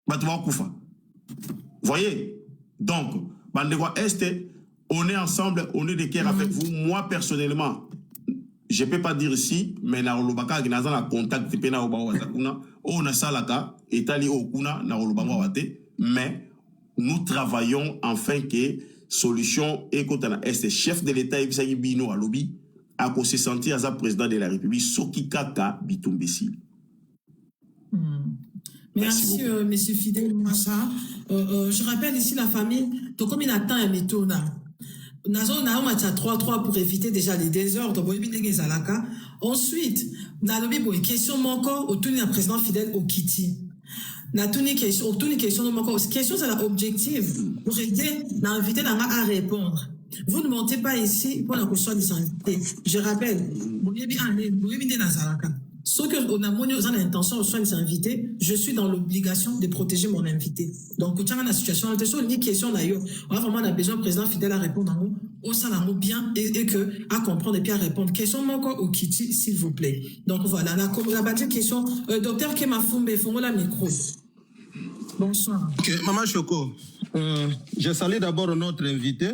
Ba tu vas kufa. Voyez? Donc, bandeko est on est ensemble, on est de cœur avec vous. Moi personnellement, je ne peux pas dire ici, mais na olobaka ginaza na contact pe na obawa kuna on a salaka etali okuna na olobanga wate, mais nous travaillons afin que solution et quand on est chef de l'État et bisaki bino à lobby à se sentir à président de la République soki kaka bitumbesi. Merci, monsieur Fidèle Mouassa. Je rappelle ici la famille, donc comme il attend un métona. Nazo na match à 3-3 pour éviter déjà les désordres. Ensuite, na lobi boy question manko au tout le président fidèle au Kiti. Na tout ni question manko. Question c'est l'objectif pour aider l'invité à répondre. Vous ne montez pas ici pour la question des invités. Je rappelle, sauf que on a l'intention de soigner ses invités, je suis dans l'obligation de protéger mon invité. Donc, quand on a la situation, ni question d'ailleurs, on a vraiment besoin du président fidèle à répondre en haut, au sein bien et que à comprendre et puis à répondre. Question encore au Kiti, s'il vous plaît. Donc voilà, la bâtie question, docteur Kemafumbe, faut la micro. Bonsoir. Ok, Maman Choco, je salue d'abord notre invité.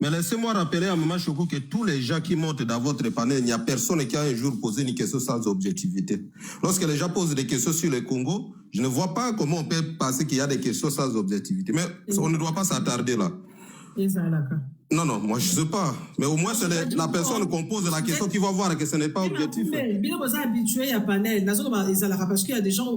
Mais laissez-moi rappeler à Maman Choco que tous les gens qui montent dans votre panel, il n'y a personne qui a un jour posé une question sans objectivité. Lorsque les gens posent des questions sur le Congo, je ne vois pas comment on peut penser qu'il y a des questions sans objectivité. Mais on ne doit pas s'attarder là. Non, moi je ne sais pas. Mais au moins, c'est la personne qu'on pose la question qui va voir que ce n'est pas objectif. Bien vous habitué à panel. Parce qu'il y a des gens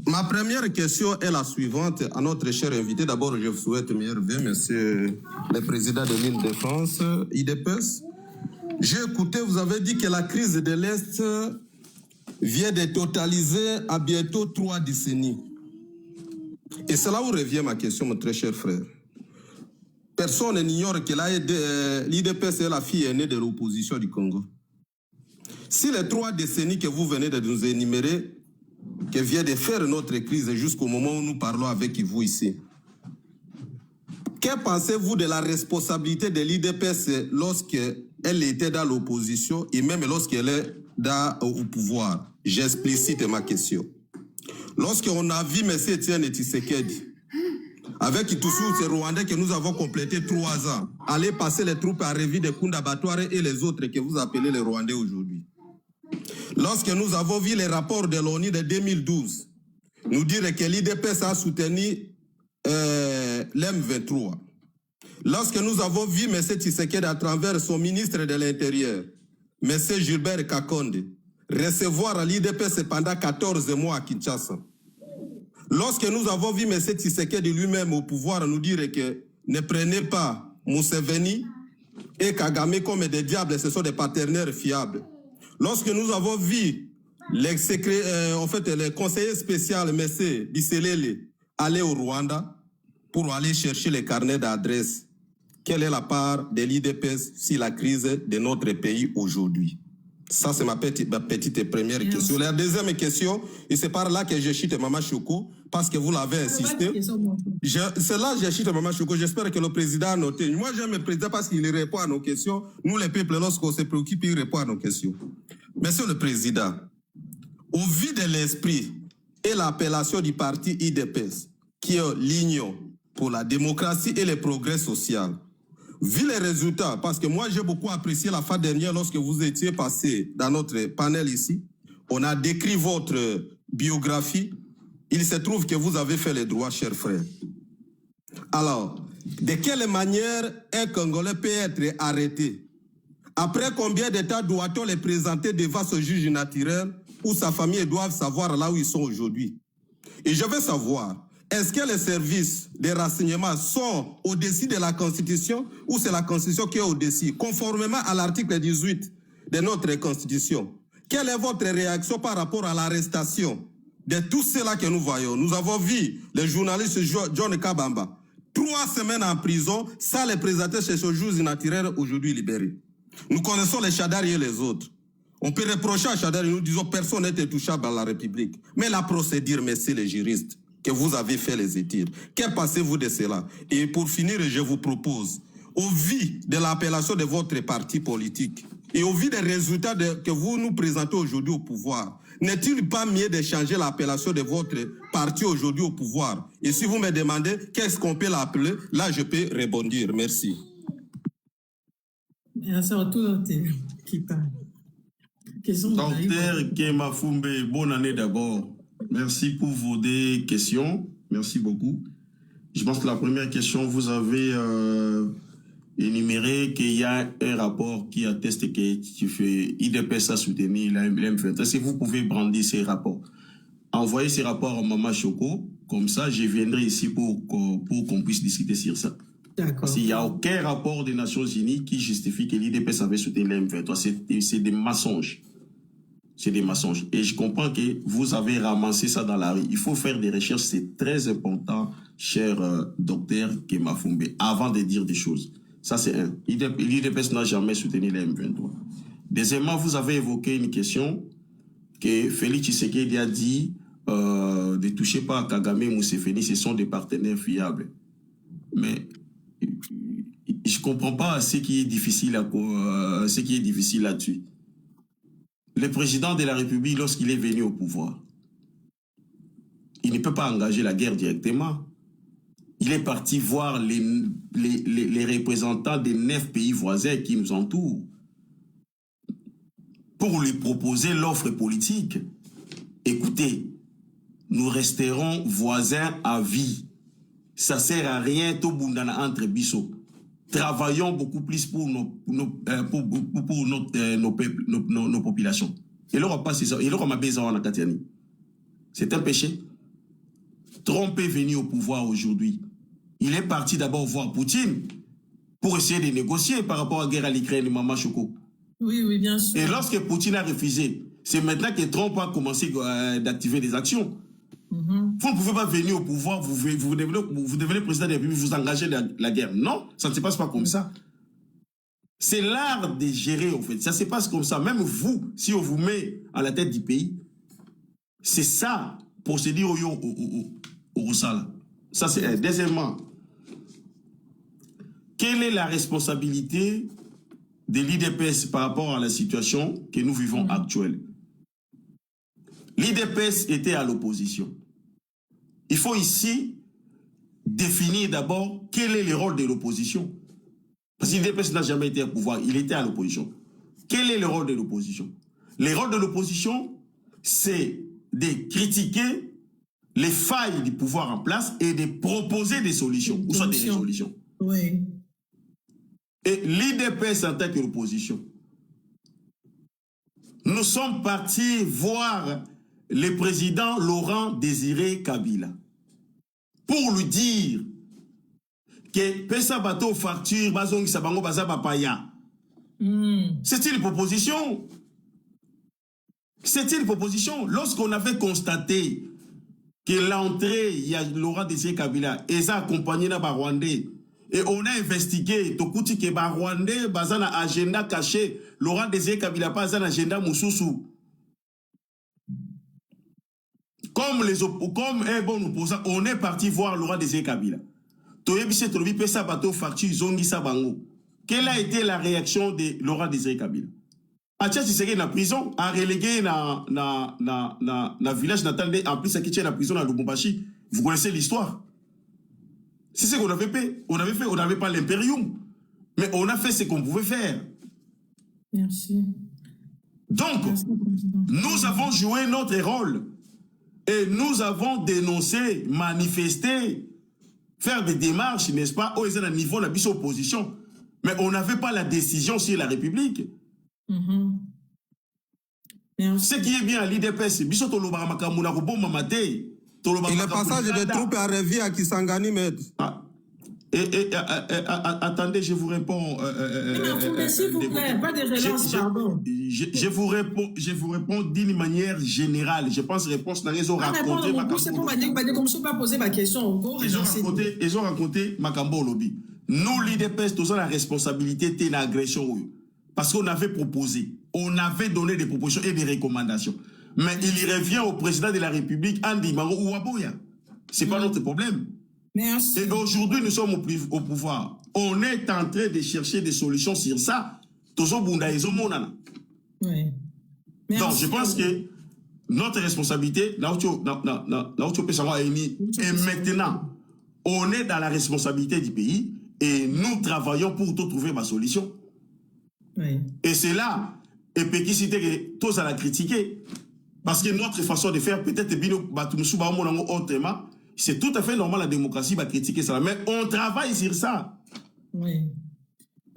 Ma première question est la suivante à notre cher invité. D'abord, je vous souhaite meilleurs vœux, monsieur le président de l'Île-de-France, IDPS. J'ai écouté, vous avez dit que la crise de l'Est vient de totaliser à bientôt 3 décennies. Et c'est là où revient ma question, mon très cher frère. Personne n'ignore que l'IDPS est la fille aînée de l'opposition du Congo. Si les 3 décennies que vous venez de nous énumérer, que vient de faire notre crise jusqu'au moment où nous parlons avec vous ici, que pensez-vous de la responsabilité de l'IDPS lorsqu'elle était dans l'opposition et même lorsqu'elle est au pouvoir? J'explicite ma question. Lorsqu'on a vu M. Etienne Tshisekedi, avec tous ces Rwandais que nous avons complété 3 ans, aller passer les troupes à Révi de Kunda Batouare et les autres que vous appelez les Rwandais aujourd'hui. Lorsque nous avons vu les rapports de l'ONU de 2012, nous dire que l'IDPS a soutenu l'M23. Lorsque nous avons vu M. Tshisekedi à travers son ministre de l'Intérieur, M. Gilbert Kakonde, recevoir l'IDPS pendant 14 mois à Kinshasa. Lorsque nous avons vu M. Tshisekedi lui-même au pouvoir nous dire que ne prenez pas Museveni et Kagame comme des diables, ce sont des partenaires fiables. Lorsque nous avons vu le conseiller spécial M. Bisselele aller au Rwanda pour aller chercher les carnets d'adresse, quelle est la part de l'IDPS sur la crise de notre pays aujourd'hui? Ça, c'est ma petite première question. La deuxième question, et c'est par là que je chute Maman Choco, parce que vous l'avez insisté. C'est là que je chute Maman Choco. J'espère que le président a noté. Moi, j'aime le président parce qu'il répond à nos questions. Nous, les peuples, lorsqu'on se préoccupe, il répond à nos questions. Monsieur le Président, au vu de l'esprit et l'appellation du parti IDPS, qui est l'Union pour la démocratie et le progrès social, vu les résultats, parce que moi j'ai beaucoup apprécié la fois dernière lorsque vous étiez passé dans notre panel ici, on a décrit votre biographie, il se trouve que vous avez fait les droits, chers frères. Alors, de quelle manière un Congolais peut être arrêté? Après combien de temps doit-on les présenter devant ce juge naturel où sa famille doit savoir là où ils sont aujourd'hui? Et je veux savoir, est-ce que les services de renseignement sont au-dessus de la Constitution ou c'est la Constitution qui est au-dessus, conformément à l'article 18 de notre Constitution? Quelle est votre réaction par rapport à l'arrestation de tous ceux-là que nous voyons? Nous avons vu le journaliste John Kabamba, 3 semaines en prison, sans les présenter chez ce juge naturel aujourd'hui libéré. Nous connaissons les Chadari et les autres. On peut reprocher à Chadari, nous disons personne n'est touchable dans la République. Mais la procédure, messieurs les juristes, que vous avez fait les études. Que pensez-vous de cela? Et pour finir, je vous propose, au vu de l'appellation de votre parti politique et au vu des résultats que vous nous présentez aujourd'hui au pouvoir, n'est-il pas mieux de changer l'appellation de votre parti aujourd'hui au pouvoir? Et si vous me demandez qu'est-ce qu'on peut l'appeler, là je peux rebondir. Merci. Merci à tous qui parlent. Docteur Kema Fumbe, bonne année d'abord. Merci pour vos 2 questions. Merci beaucoup. Je pense que la première question, vous avez énuméré qu'il y a un rapport qui atteste que IDPS a soutenu l'M23. Est-ce que vous pouvez brandir ces rapports? Envoyez ces rapports à Maman Choco. Comme ça, je viendrai ici pour qu'on puisse discuter sur ça. D'accord. S'il n'y a aucun rapport des Nations Unies qui justifie que l'IDPS avait soutenu l'M23, c'est des mensonges. C'est des mensonges. Et je comprends que vous avez ramassé ça dans la rue. Il faut faire des recherches. C'est très important, cher docteur Kema Fumbe, avant de dire des choses. Ça, c'est un. L'IDPS n'a jamais soutenu les M23. Deuxièmement, vous avez évoqué une question que Félix Tshisekedi a dit ne touchez pas à Kagame et Museveni, ce sont des partenaires fiables. Mais je ne comprends pas ce qui est difficile là-dessus. Le président de la République, lorsqu'il est venu au pouvoir, il ne peut pas engager la guerre directement. Il est parti voir les représentants des 9 pays voisins qui nous entourent pour lui proposer l'offre politique. Écoutez, nous resterons voisins à vie. Ça ne sert à rien, tout bundana entre biso. Travaillons beaucoup plus pour nos populations. Il n'aura pas ça. Il aura ma besoin en Katiani. C'est un péché. Trump est venu au pouvoir aujourd'hui. Il est parti d'abord voir Poutine pour essayer de négocier par rapport à la guerre à l'Ukraine, Maman Choco. Oui, oui, bien sûr. Et lorsque Poutine a refusé, C'est maintenant que Trump a commencé d'activer des actions. Vous ne pouvez pas venir au pouvoir, vous devenez président de la République, vous engagez la guerre. Non, ça ne se passe pas comme ça. C'est l'art de gérer, en fait. Ça se passe comme ça. Même vous, si on vous met à la tête du pays, c'est ça, procédure au Rosala. Ça, c'est deuxièmement. Quelle est la responsabilité de l'IDPS par rapport à la situation que nous vivons actuelle? L'IDPS était à l'opposition. Il faut ici définir d'abord quel est le rôle de l'opposition. Parce que l'IDPS n'a jamais été au pouvoir, il était à l'opposition. Quel est le rôle de l'opposition? Le rôle de l'opposition, c'est de critiquer les failles du pouvoir en place et de proposer des solutions, ou soit des résolutions. Oui. Et l'IDPS en tant que l'opposition, nous sommes partis voir le président Laurent Désiré Kabila pour lui dire que pesa bateau facture bazongi sabango baza papaya. C'est une proposition. C'est une proposition. Lorsqu'on avait constaté que l'entrée, il y a Laurent Désiré Kabila, et ça accompagné dans Rwandais, et on a investigué, Tokuti que Rwandais, baza na agenda caché, Laurent Désiré Kabila pas un agenda moussousou. Comme un bon opposant, on est parti voir Laurent Désiré Kabila. Toyebise Tolobi pesa bateau facture zongi sabango. Quelle a été la réaction de Laurent Désiré Kabila? Atia Tshisekedi na prison, a relégué na village natal, en plus à qui la prison à Lubumbashi. Vous connaissez l'histoire. C'est ce qu'on avait fait. On n'avait pas l'impérium. Mais on a fait ce qu'on pouvait faire. Merci. Donc, nous avons joué notre rôle. Et nous avons dénoncé, manifesté, faire des démarches, n'est-ce pas, au niveau de la opposition. Mais on n'avait pas la décision sur la République. Ce qui est bien à l'IDPS, il le passage des troupes à Révi à Kisangani, maître. Attendez, je vous réponds. S'il vous plaît, pas de relance, pardon. Je vous réponds d'une manière générale. Je pense que réponse n'a raison raconter. Ils ont raconté Makambo au lobby. Nous, l'IDPS, nous avons la responsabilité de l'agression. Parce qu'on avait proposé, on avait donné des propositions et des recommandations. Mais il revient au président de la République, Andy Maro Ouaboya. Ce n'est pas notre problème. Merci. Et aujourd'hui, nous sommes au pouvoir. On est en train de chercher des solutions sur ça. Oui. Donc, je pense que notre responsabilité, et maintenant, on est dans la responsabilité du pays et nous travaillons pour trouver ma solution. Oui. Et c'est là, et Pékicité que tous à la critiquer. Parce que notre façon de faire, peut-être, c'est tout à fait normal la démocratie va critiquer ça. Mais on travaille sur ça. Oui.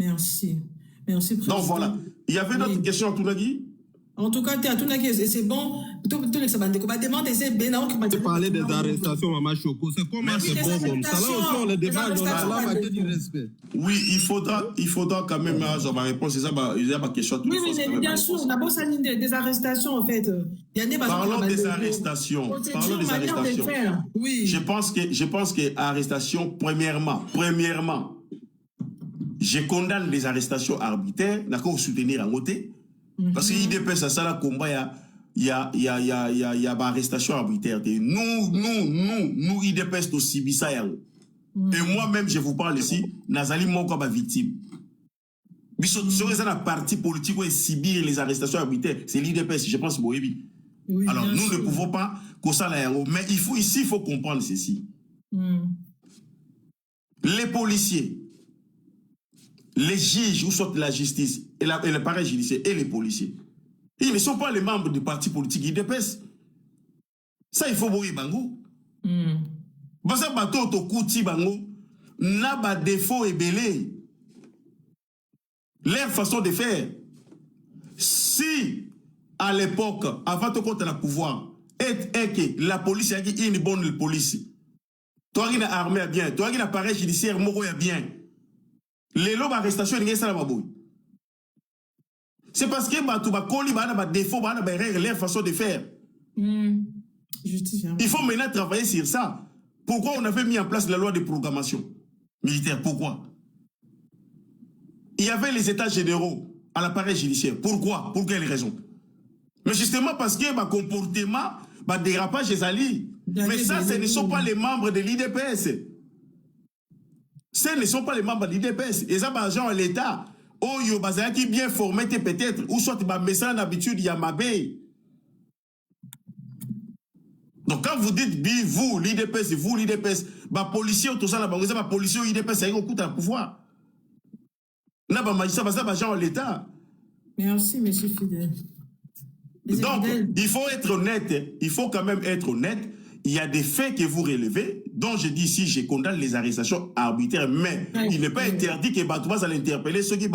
Merci. Merci, président. Donc voilà. Il y avait d'autres questions à Tounagui? En tout cas, c'est bon. Tu parlais des arrestations, Maman Choco. C'est comment c'est bon comme ça? Là aussi, on les débat dans la maquette du respect. Oui, il faudra quand même avoir ma réponse. Il y a ma question à tout. Oui, mais bien sûr, on a beau s'aligner des arrestations, en fait. Parlons des arrestations. Oui. Je pense que arrestation, premièrement, je condamne les arrestations arbitraires, d'accord, soutenir en côté. Parce qu'il dépêche à ça, là, combat, il y a arrestation arbitraire. Nous, il dépêche aussi, ça. Et moi-même, je vous parle ici, Nazali Moko, ma victime. Sur la partie politique, où subir les arrestations arbitraires, c'est l'IDPS, je pense, Boébi. Oui, alors, nous ne pouvons pas que ça là, mais il faut comprendre ceci. Les policiers, les juges, ou soit la justice, et l'appareil judiciaire, et les policiers, ils ne sont pas les membres du parti politique IDPS. Ça, il faut voir bango. Parce que bateau to kouti bango, n'a pas défaut et belé. Leur façon de faire. Si, à l'époque, avant de compter le pouvoir, et que la police a une bonne police, toi qui as armé bien, toi qui as l'appareil judiciaire, moro bien. Les lobes arrestations, il y a ça là-bas. C'est parce que tu vas coller des défauts, leur façon de faire. Justice, hein. Il faut maintenant travailler sur ça. Pourquoi on avait mis en place la loi de programmation militaire? Pourquoi? Il y avait les états généraux à l'appareil judiciaire. Pourquoi? Pour quelle raison? Mais justement parce que ma comportement, ma dérapage est allé. Mais ça, ce ne sont pas les membres de l'IDPS. Ce ne sont pas les membres de l'IDPS. Et ça, par exemple, l'État, oh, yo, qui bien formé peut-être, ou soit ma message d'habitude, il y a ma baie. Donc quand vous dites, vous, l'IDPS, ma policier, tout ça, ma policier, l'IDPS, ça y est, au coup de pouvoir. N'a pas magistrat, parce que ça, genre l'État. Merci, monsieur Fidèle. Donc, il faut être honnête, il faut quand même être honnête. Il y a des faits que vous relevez, dont je dis ici, je condamne les arrestations arbitraires, mais il n'est pas interdit que Batouba allait interpeller ceux qui